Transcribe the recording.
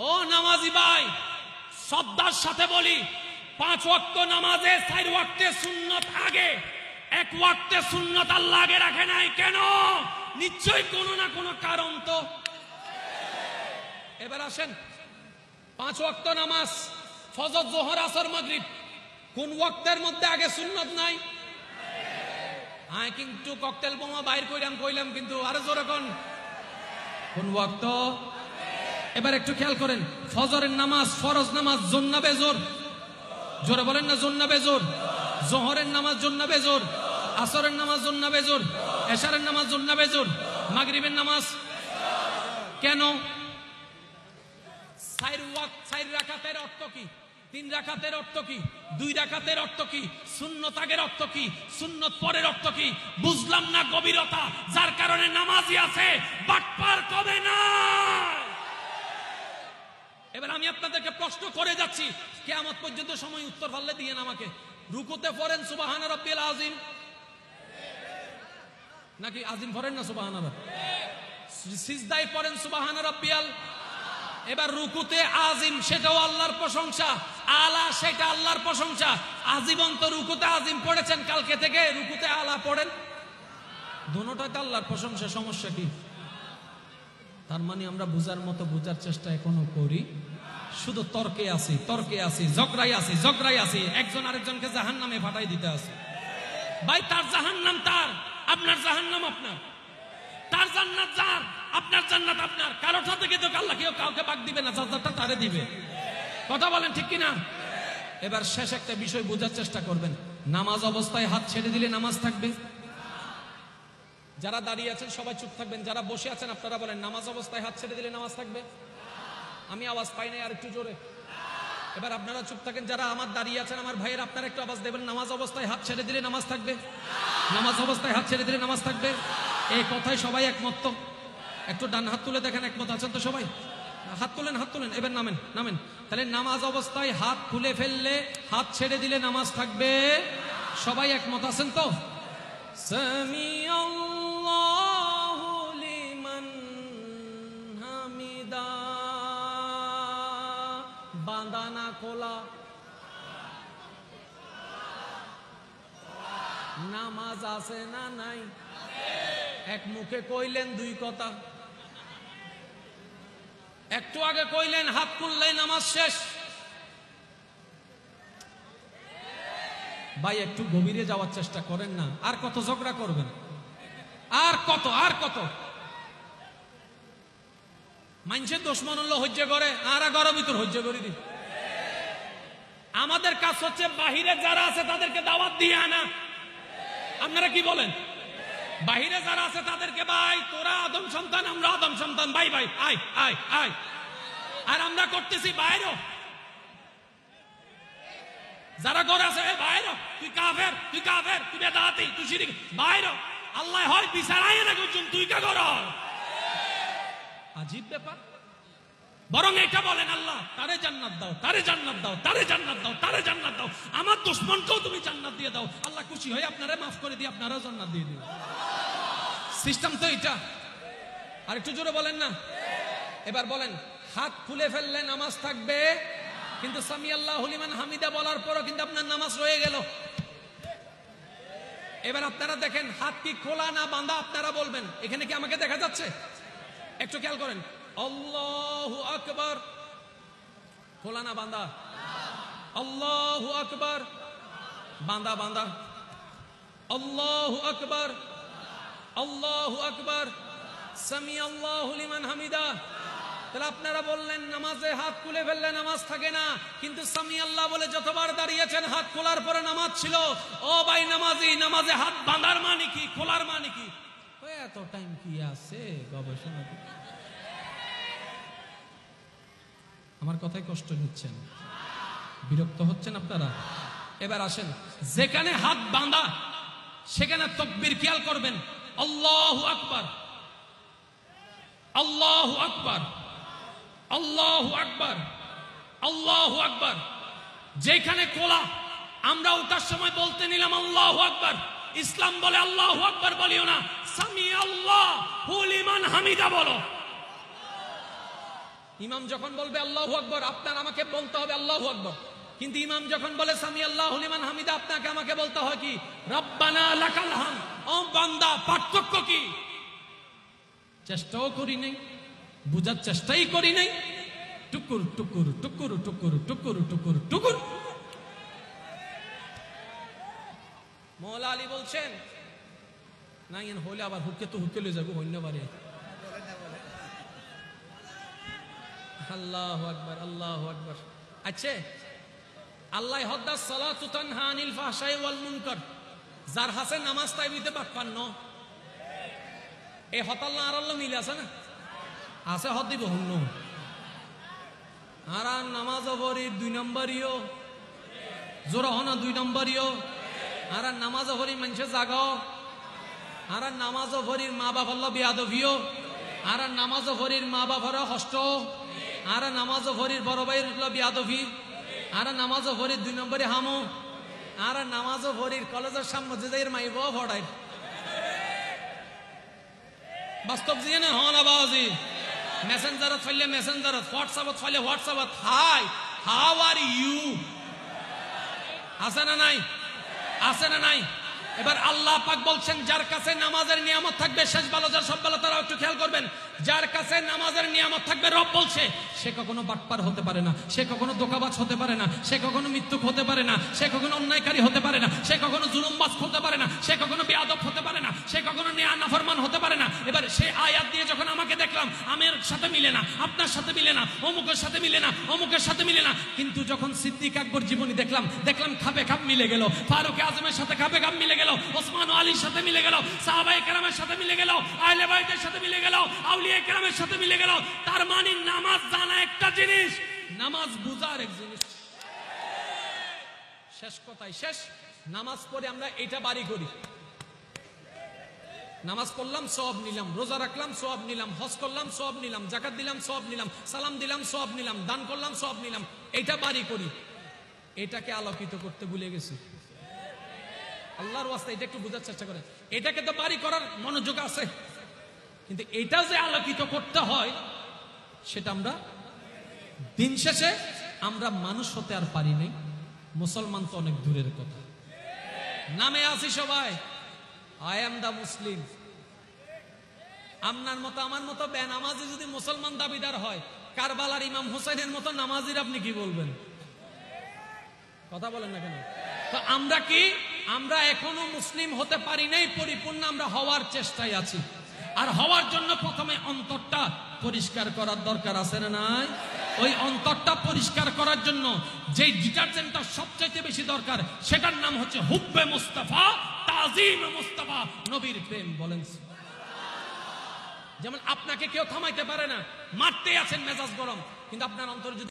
ও নামাজি ভাই, শ্রদ্ধার সাথে বলি, 5 ওয়াক্ত নামাজে 4 ওয়াক্তে সুন্নত আগে, 1 ওয়াক্তে সুন্নত আল্লাহ আগে রাখে নাই কেন? নিশ্চয়ই কোনো না কোনো কারণ তো। এবার আসেন, 5 ওয়াক্ত নামাজ, ফজর, জোহর, আসর, মাগরিব, কোন ওয়াক্তের মধ্যে আগে সুন্নত নাই? কিন্তু ককটেল বোমা বাইর কইলাম কিন্তু আরো জোরে কোন ওয়াক্ত? এবার একটু খেয়াল করেন, ফজরের নামাজ ফরজ নামাজ জোন্না বেজোর, জোরে বলেন না জোন্না বেজোর। জোহরের নামাজ জোন্না বেজোর, আসরের নামাজ জোন্না বেজোর, এশারের নামাজ জোন্না বেজোর, মাগরিবের নামাজ কেন? 4 রাকাতের অর্থ কি? 3 রাকাতের অর্থ কি? 2 রাকাতের অর্থ কি? সুন্নত আগের অর্থ কি? সুন্নত পরের অর্থ কি? বুঝলাম না গভীরতা, যার কারণে নামাজি আছে বাটপার কবে না। এবার আমি আপনাদেরকে প্রশ্ন করে যাচ্ছি, কিয়ামত পর্যন্ত সময় উত্তর পারলে দিয়েন আমাকে। রুকুতে পড়েন সুবহান রাব্বিল আযীম নাকি আজিম পড়েন না সুবহানাল্লাহ? সিজদায় পড়েন সুবহান রাব্বিয়াল। এবার রুকুতে আজিম, সেটাও আল্লাহর প্রশংসা, আলা সেটা আল্লাহর প্রশংসা। আজীবন তো রুকুতে আজিম পড়েছেন, কালকে থেকে রুকুতে আলা পড়েন, দুটোটাই তো আল্লাহর প্রশংসা, সমস্যা কি? তার মানে আমরা বুঝার মতো বুঝার চেষ্টা এখনো করি, শুধু তর্কে আছি, ঝগড়াই আছি, একজন আরেকজনকে জাহান্নামে ফাটাই দিতে আছে। ভাই, তার জাহান্নাম তার, আপনার জাহান্নাম আপনার, তার জান্নাত যার, আপনার জান্নাত আপনার। কারোটা থেকে তো আল্লাহ কেউ কাউকে ভাগ দিবে না, যারটা তারে দিবে। কথা বলেন ঠিক কিনা? এবার শেষ একটা বিষয় বোঝার চেষ্টা করবেন, নামাজ অবস্থায় হাত ছেড়ে দিলে নামাজ থাকবে? যারা দাঁড়িয়ে আছেন সবাই চুপ থাকবেন, যারা বসে আছেন আপনারা বলেন, নামাজ অবস্থায় হাত ছেড়ে দিলে নামাজ থাকবে? আমি আওয়াজ পাই নাই, আর একটু জোরে। এবার আপনারা চুপ থাকেন, যারা আমার দাঁড়িয়ে আছেন আমার ভাইয়ের, আপনারা একটু আওয়াজ দেবেন, নামাজ অবস্থায় হাত ছেড়ে দিলে নামাজ থাকবে? নামাজ অবস্থায় হাত ছেড়ে দিলে নামাজ থাকবে, এই কথায় সবাই একমত তো? একটু ডান হাত তুলে দেখেন, একমত আছেন তো সবাই? হাত তুলেন। এবার নামেন। তাহলে নামাজ অবস্থায় হাত খুলে ফেললে, হাত ছেড়ে দিলে নামাজ থাকবে, সবাই একমত আছেন তো? সামিআল্লাহু লিমান হামিদা। বাঁধা না খোলা? নামাজ আছে না নাই? এক মুখে কইলেন 2 কথা, একটু আগে কইলেন হাত খুললেই নামাজ শেষ। ভাই, একটু গভীরে যাওয়ার চেষ্টা করেন না। আর কত ঝগড়া করবেন? আর কত মানুষের দুশমন হলো হজ্জে করে, আর গরম ভিতর হজ্জে করে দি। আমাদের কাজ হচ্ছে বাহিরে যারা আছে তাদেরকে দাওয়াত দিয়ে আনা। আপনারা কি বলেন? বাহিরে যারা আছে তাদেরকে, ভাই তোরা আদম সন্তান, আমরা আদম সন্তান, ভাই আয়। আর আমরা করতেছি বাইরে, যারা ঘরে আছে বাইরে, তুই কাফের, তুই বেদাতি, তুই শিরিক, বাইরে। আল্লাহ হয় বিচারায় না করছেন, তুই কা কর? আজীব ব্যাপার। বরং এটা বলেন, আল্লাহ তারে জান্নাত দাও, আমার দুশমনকেও তুমি জান্নাত দিয়ে দাও। আল্লাহ খুশি হয়ে আপনারা মাফ করে দিয়ে আপনারাও জান্নাত দিয়ে দিও। সিস্টেম তো এটা। আর একটু জোরে বলেন না। এবার বলেন, হাত খুলে ফেললে নামাজ থাকবে, কিন্তু সামিআল্লাহু লিমান হামিদা বলার পরও কিন্তু আপনার নামাজ রয়ে গেল। এবার আপনারা দেখেন, হাত কি খোলা না বাঁধা আপনারা বলবেন। এখানে কি আমাকে দেখা যাচ্ছে? একটু খেয়াল করেন, আল্লাহু আকবার, খোলা না বাঁধা? আল্লাহু আকবার, বাঁধা। আল্লাহু আকবার, সামিআল্লাহু লিমান হামিদা। তাহলে আপনারা বললেন নামাজে হাত খুলে ফেললে নামাজ থাকে না, কিন্তু সামিআল্লাহ বলে যতবার দাঁড়িয়েছেন হাত খোলার পরে নামাজ ছিল। ও ভাই নামাজি, নামাজে হাত বাঁধার মানে কি, খোলার মানে কি? এত টাইম কি আছে গবেষণা? আমার কথায় কষ্ট নিচ্ছেন, বিরক্ত হচ্ছেন আপনারা? এবার আসেন, যেখানে হাত বাঁধা সেখানে তাকবীর খেয়াল করবেন, আল্লাহু আকবার, আল্লাহু আকবার, আল্লাহু আকবার, আল্লাহু আকবার। যেখানে খোলা, আমরা ওঠার সময় বলতে নিলাম আল্লাহু আকবার। ইসলাম বলে আল্লাহু আকবার বলিও না, সামিআল্লাহু লিমান হামিদা বলো। ইমাম যখন বলবে আল্লাহু আকবার, আপনার আমাকে বলতে হবে আল্লাহু আকবার। কিন্তু ইমাম যখন বলে সামি আল্লাহু লিমান হামিদা, আপনাকে আমাকে বলতে হয় কি রব্বানা লাকাল হামদ। ও বান্দা, পার্থক্য কি? চেষ্টাও করি নাই, বুঝার চেষ্টাই করি নাই, টুকুর টুকুর টুকুর টুকুর টুকুর টুকুর টুকুর। মৌলা আলী বলছেন না ইন হলে আবার হুকে তো হুকে লয়ে যাবো অন্যবারে। আল্লাহু আকবার, আল্লাহু আকবার। আচ্ছা, আল্লাহ হদ্দাস সালাতু তানহা আনিল ফাহশাই ওয়াল মুনকার, যার হাসে নামাজ তাই বিতে বাক্কান্ন এই হতাল্লা আর আল্লাহ মিলে আছে না? আছে হদ দিব হুন্ন আর নামাজ ভরির 2 নম্বরিও জোরা হনা 2 নম্বরিও আর নামাজ ভরি মানুষে জাগাও আর নামাজ ভরির মা বাপ আল্লাহ বিয়াদভিও আর নামাজ ভরির মা বাবার হষ্ট আর নামাজ ভরির বড় ভাইয়ের বিয়াদভি আর নামাজ ভরির 2 নম্বরে হামো আর নামাজ ভরির কলেজের সামনে যে মাইব ভড়াই বাস্তব জিয়ে না হন আবাজি মেসেঞ্জারত ফাইলে মেসেঞ্জারত, হোয়াটসঅ্যাপত ফাইলে হোয়াটসঅ্যাপত হাই হাউ আর ইউ আছে না নাই? আছে না নাই? এবার আল্লাহ পাক বলছেন যার কাছে নামাজের নিয়ামত থাকবে, শেষ ভালো যার সব ভালো, তারা একটু খেয়াল করবেন, যার কাছে নামাজের নিয়ামত থাকবে রব বলছে সে কখনো বাটপার হতে পারে না, সে কখনো দোকাবাজ হতে পারে না, সে কখনো মৃত্যুক হতে পারে না, সে কখনো অন্যায়কারী হতে পারে না, সে কখনো জুলুমবাজ হতে পারে না, সে কখনো বেয়াদব হতে পারে না, সে কখনো নাফরমান হতে পারে না। এবার সে আয়াত দিয়ে যখন আমাকে দেখলাম আমার সাথে মিলে না, আপনার সাথে মিলে না, অমুকের সাথে মিলে না, অমুকের সাথে মিলে না, কিন্তু যখন সিদ্দিক আকবর জীবনী দেখলাম খাপে খাপ মিলে গেল, ফারুক আজমের সাথে খাপে খাপ মিলে গেল, ওসমান আলীর সাথে মিলে গেল, সাহাবায়ে কেরামের সাথে মিলে গেল, আহলে বাইতের সাথে মিলে গেল, আউলিয়া কেরামের সাথে মিলে গেল। তার মানে নামাজ জানা একটা জিনিস, নামাজ বুঝার এক জিনিস। শেষ কথাই শেষ, নামাজ পড়ে আমরা এটা বাড়ি করি, নামাজ পড়লাম সওয়াব নিলাম, রোজা রাখলাম সওয়াব নিলাম, হজ করলাম সওয়াব নিলাম, যাকাত দিলাম সওয়াব নিলাম, সালাম দিলাম সওয়াব নিলাম, দান করলাম সওয়াব নিলাম, এটা বাড়ি করি। এটাকে আলোকিত করতে ভুলে গেছি। আল্লাহর ওয়াস্তে এটা একটু বোঝার চেষ্টা করেন। এটাকে তো বাড়ি করার মনোযোগ আছে, কিন্তু এটা যে আলোকিত করতে হয় সেটা আমরা দিন শেষে আমরা মানুষ হতে আর পারি নাই। মুসলমান তো অনেক দূরের কথা, নামে আছি সবাই আই এম দা মুসলিম। আপনার মতো আমার মতো বেনামাজি যদি মুসলমান দাবিদার হয়, কারবালার ইমাম হোসেনের মতো নামাজির আপনি কি বলবেন? কথা বলেন না কেন? তো আমরা কি, আমরা এখনো মুসলিম হতে পারি নাই পরিপূর্ণ, আমরা হওয়ার চেষ্টায় আছি। আর হওয়ার জন্য প্রথমে অন্তরটা পরিষ্কার করার দরকার আছে না নাই? ওই অন্তরটা পরিষ্কার করার জন্য যে ডিটারজেন্টটা সবচেয়ে বেশি দরকার সেটার নাম হচ্ছে হুব্বে মুস্তাফা, তাজিম মুস্তাফা, নবীর প্রেম। বলেন যেমন আপনাকে কেউ থামাইতে পারে না, মারতে আছেন মেজাজ গরম, কিন্তু আপনার অন্তর যদি